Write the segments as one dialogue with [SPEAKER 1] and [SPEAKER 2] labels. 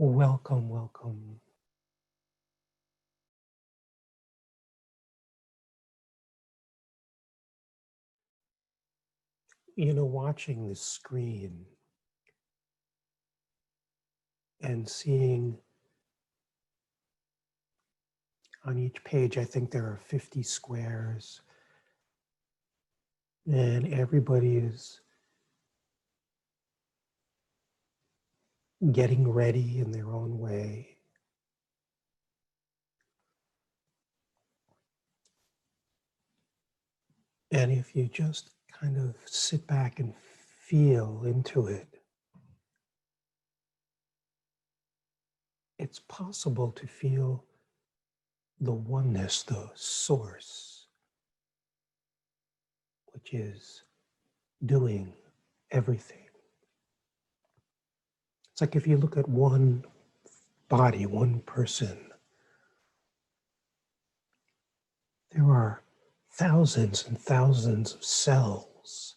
[SPEAKER 1] Welcome, welcome. Watching the screen and seeing on each page, I think there are 50 squares, and everybody is getting ready in their own way. And if you just kind of sit back and feel into it, it's possible to feel the oneness, the source, which is doing everything. It's like if you look at one body, one person, there are thousands and thousands of cells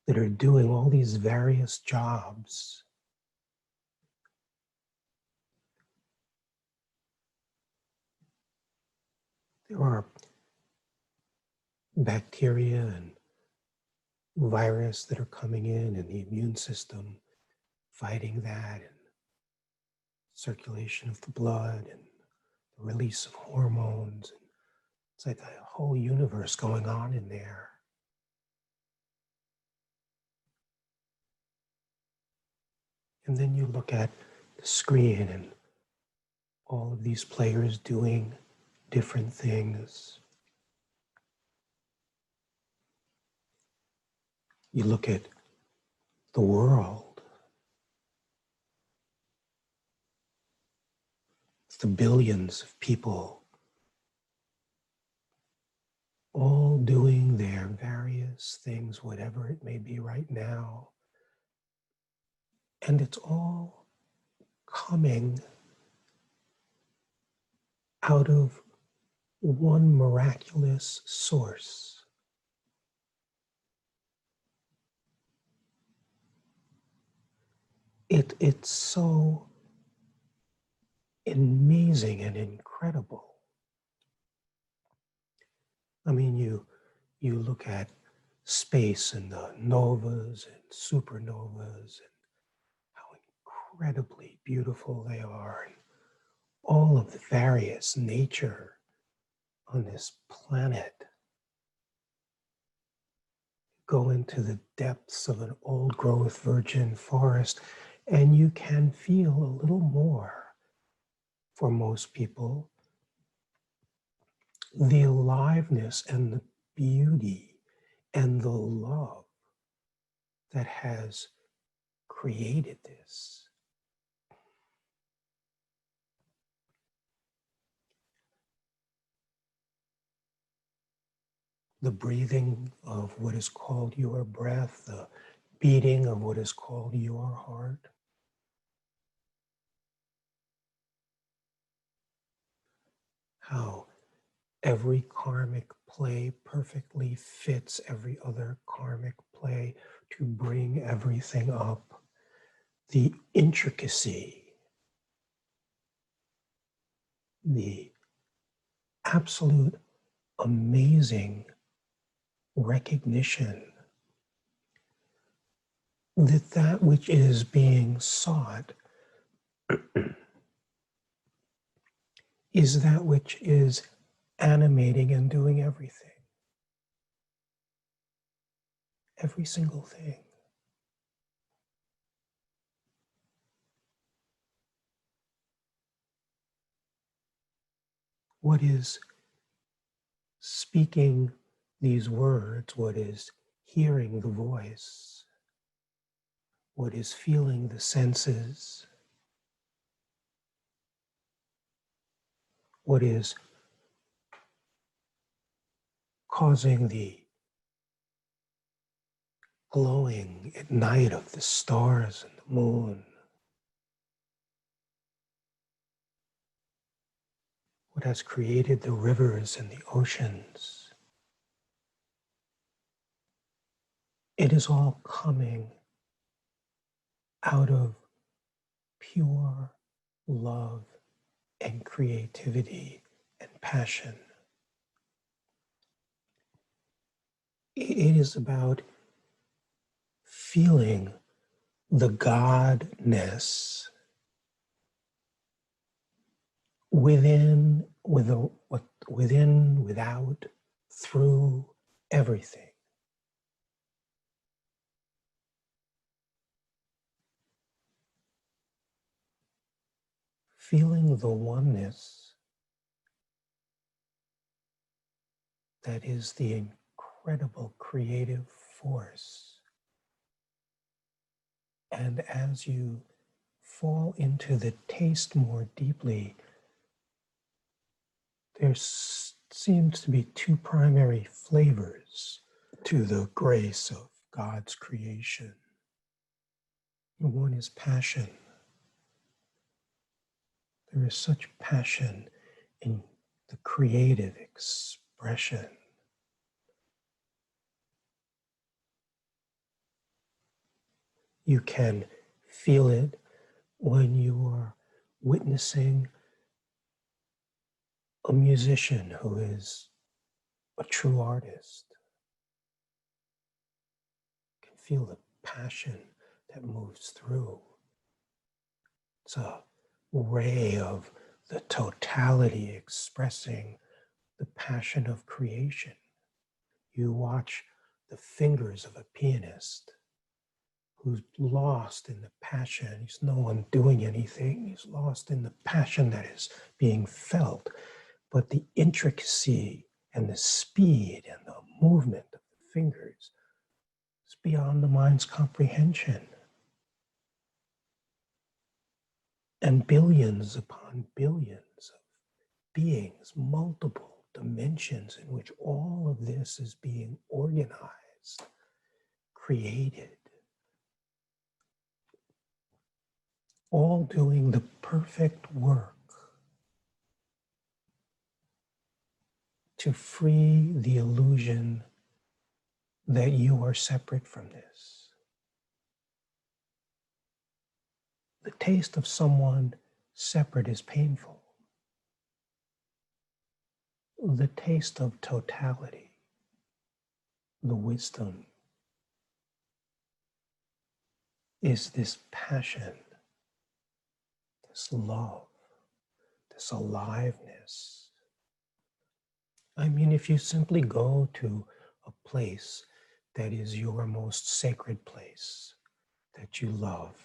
[SPEAKER 1] that are doing all these various jobs. There are bacteria and virus that are coming in, and the immune system fighting that, and circulation of the blood, and the release of hormones. It's like a whole universe going on in there. And then you look at the screen and all of these players doing different things. You look at the world, the billions of people all doing their various things, whatever it may be right now. And it's all coming out of one miraculous source. It's so amazing and incredible. I mean, you look at space and the novas and supernovas and how incredibly beautiful they are, and all of the various nature on this planet. Go into the depths of an old growth virgin forest, and you can feel a little more, for most people, the aliveness and the beauty and the love that has created this. The breathing of what is called your breath, the beating of what is called your heart. How every karmic play perfectly fits every other karmic play to bring everything up. The intricacy, the absolute amazing recognition that that which is being sought is that which is animating and doing everything. Every single thing. What is speaking these words, what is hearing the voice, what is feeling the senses, what is causing the glowing at night of the stars and the moon, what has created the rivers and the oceans. It is all coming out of pure love and creativity and passion. It is about feeling the godness within, within, without, through everything. Feeling the oneness that is the incredible creative force. And as you fall into the taste more deeply, there seems to be two primary flavors to the grace of God's creation. One is passion. There is such passion in the creative expression. You can feel it when you are witnessing a musician who is a true artist. You can feel the passion that moves through. It's a ray of the totality expressing the passion of creation. You watch the fingers of a pianist who's lost in the passion. He's no one doing anything. He's lost in the passion that is being felt. But the intricacy and the speed and the movement of the fingers is beyond the mind's comprehension. And billions upon billions of beings, multiple dimensions in which all of this is being organized, created, all doing the perfect work to free the illusion that you are separate from this. The taste of someone separate is painful. The taste of totality, the wisdom, is this passion, this love, this aliveness. I mean, if you simply go to a place that is your most sacred place, that you love,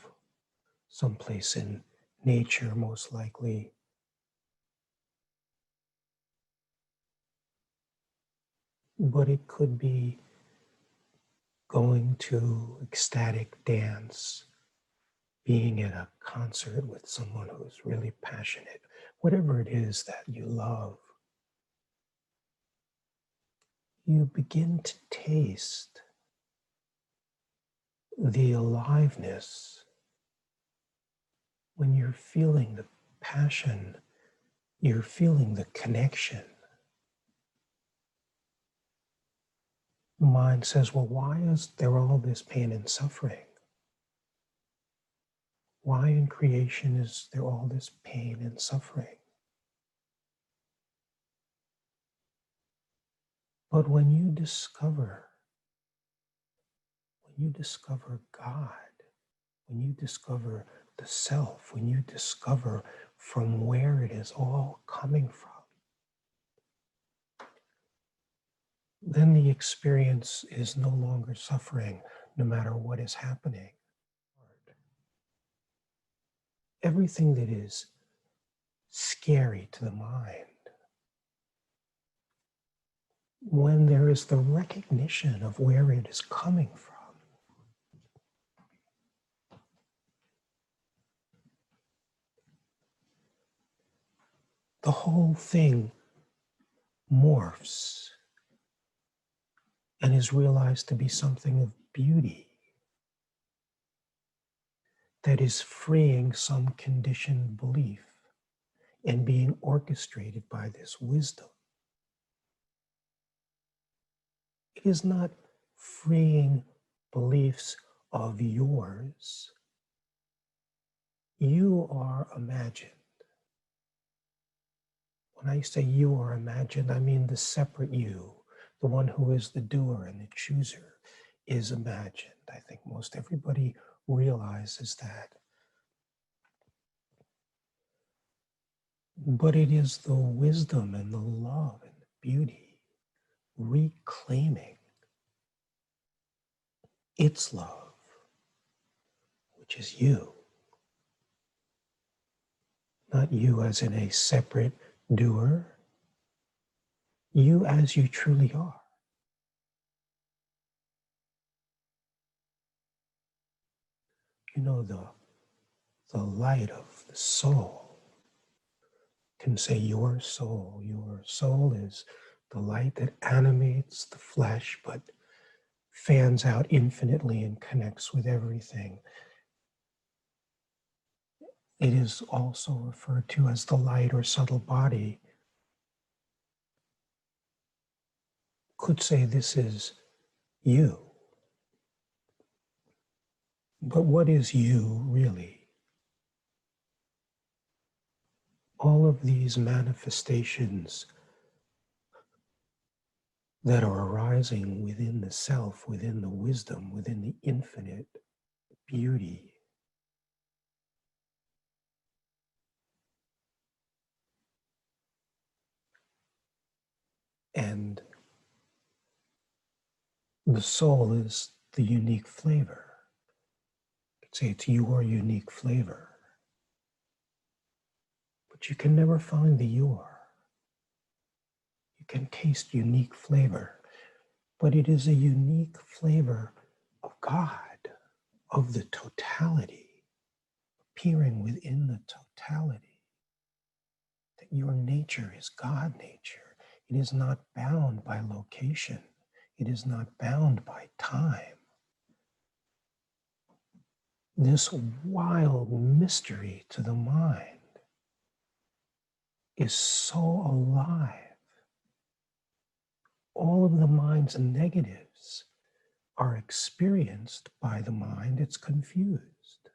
[SPEAKER 1] someplace in nature most likely, but it could be going to ecstatic dance, being at a concert with someone who's really passionate, whatever it is that you love, you begin to taste the aliveness when you're feeling the passion, you're feeling the connection. The mind says, well, why is there all this pain and suffering? Why in creation is there all this pain and suffering? But when you discover God, when you discover the self, when you discover from where it is all coming from, then the experience is no longer suffering, no matter what is happening. Everything that is scary to the mind, when there is the recognition of where it is coming from, the whole thing morphs and is realized to be something of beauty that is freeing some conditioned belief and being orchestrated by this wisdom. It is not freeing beliefs of yours. You are imagined. When I say you are imagined, I mean the separate you, the one who is the doer and the chooser, is imagined. I think most everybody realizes that. But it is the wisdom and the love and the beauty reclaiming its love, which is you. Not you as in a separate doer, you as you truly are. You know, the light of the soul can say your soul. Your soul is the light that animates the flesh, but fans out infinitely and connects with everything. It is also referred to as the light or subtle body. Could say this is you. But what is you really? All of these manifestations that are arising within the self, within the wisdom, within the infinite beauty. And the soul is the unique flavor. You could say it's your unique flavor. But you can never find the your. You can taste unique flavor, but it is a unique flavor of God, of the totality, appearing within the totality. That your nature is God nature. It is not bound by location. It is not bound by time. This wild mystery to the mind is so alive. All of the mind's negatives are experienced by the mind. It's confused.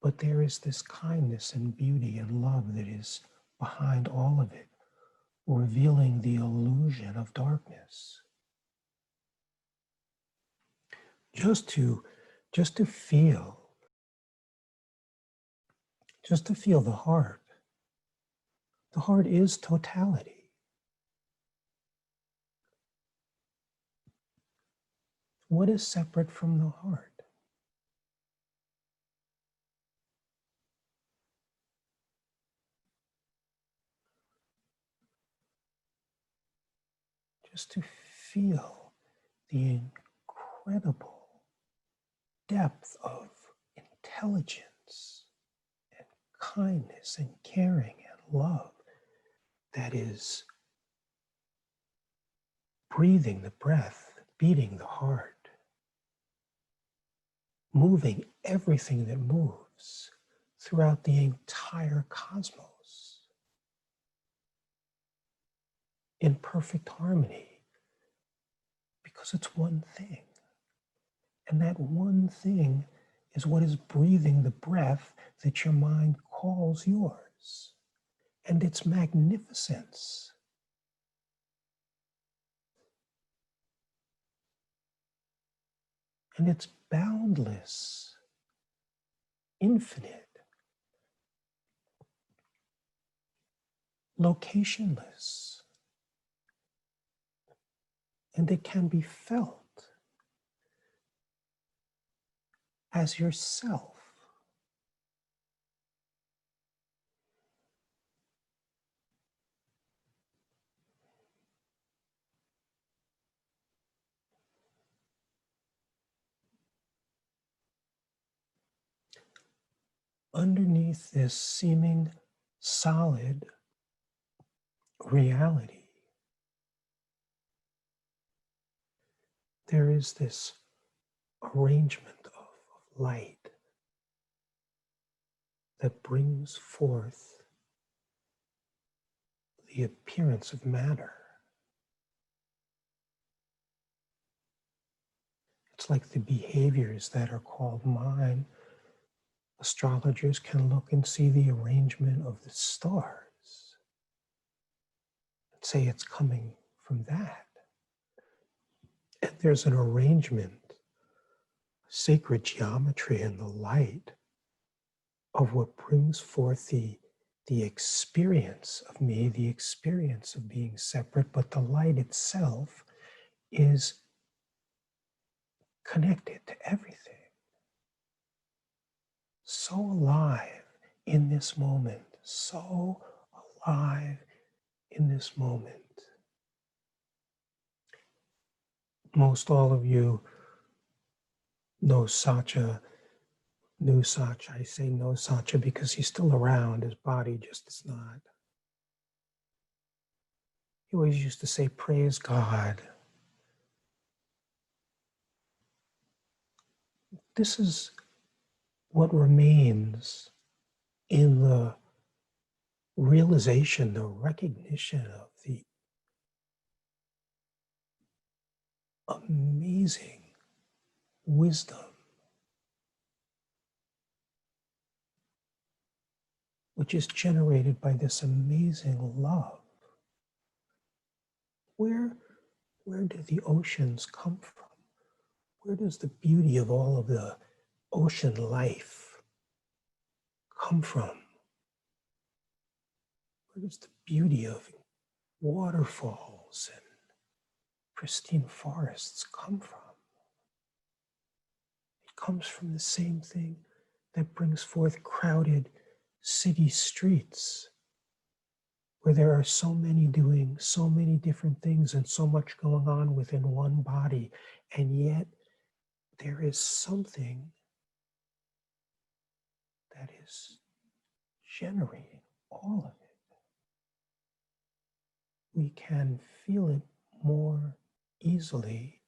[SPEAKER 1] But there is this kindness and beauty and love that is behind all of it, revealing the illusion of darkness. Just to feel, the heart. The heart is totality. What is separate from the heart? Just to feel the incredible depth of intelligence and kindness and caring and love that is breathing the breath, beating the heart, moving everything that moves throughout the entire cosmos in perfect harmony, because it's one thing. And that one thing is what is breathing the breath that your mind calls yours, and its magnificence. And it's boundless, infinite, locationless, and it can be felt as yourself. Underneath this seeming solid reality, there is this arrangement of light that brings forth the appearance of matter. It's like the behaviors that are called mind Astrologers can look and see the arrangement of the stars and say it's coming from that. And there's an arrangement, sacred geometry in the light of what brings forth the experience of me, the experience of being separate, but the light itself is connected to everything. So alive in this moment, so alive in this moment. Most all of you know Satya, knew Satya. I say know Satya because he's still around, his body just is not. He always used to say, praise God. This is what remains in the realization, the recognition of the amazing wisdom which is generated by this amazing love. Where do the oceans come from? Where does the beauty of all of the ocean life come from? Where does the beauty of waterfalls and pristine forests come from? It comes from the same thing that brings forth crowded city streets, where there are so many doing so many different things and so much going on within one body, and yet there is something that is generating all of it. We can feel it more easily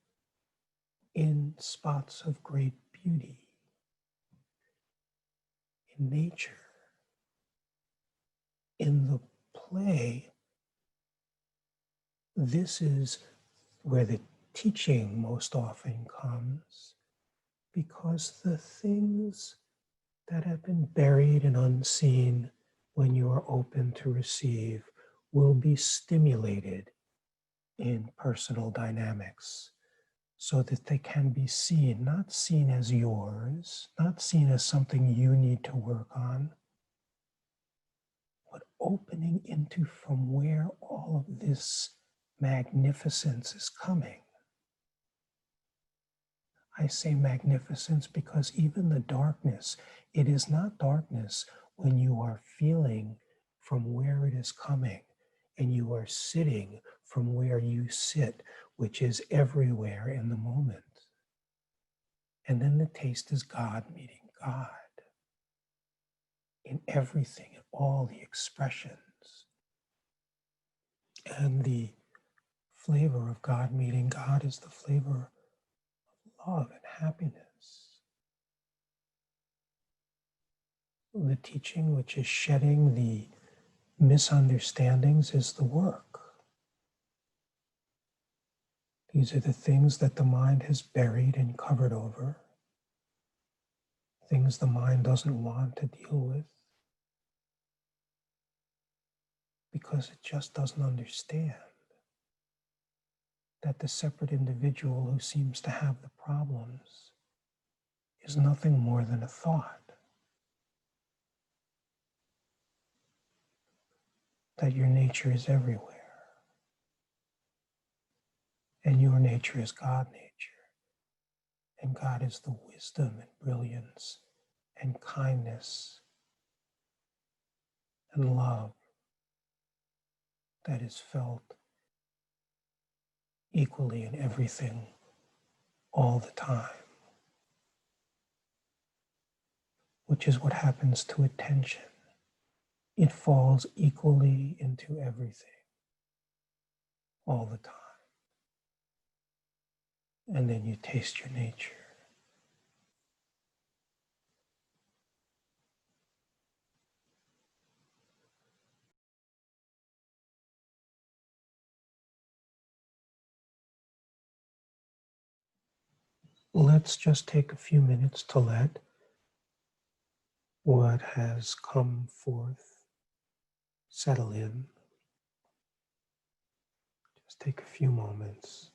[SPEAKER 1] in spots of great beauty, in nature, in the play. This is where the teaching most often comes, because the things that have been buried and unseen when you are open to receive will be stimulated in personal dynamics so that they can be seen, not seen as yours, not seen as something you need to work on, but opening into from where all of this magnificence is coming. I say magnificence because even the darkness, it is not darkness when you are feeling from where it is coming and you are sitting from where you sit, which is everywhere in the moment. And then the taste is God meeting God in everything, in all the expressions. And the flavor of God meeting God is the flavor of love and happiness. The teaching, which is shedding the misunderstandings, is the work. These are the things that the mind has buried and covered over, things the mind doesn't want to deal with because it just doesn't understand that the separate individual who seems to have the problems is nothing more than a thought. That your nature is everywhere. And your nature is God nature. And God is the wisdom and brilliance and kindness and love that is felt equally in everything all the time. Which is what happens to attention. It falls equally into everything all the time. And then you taste your nature. Let's just take a few minutes to let what has come forth settle in. Just take a few moments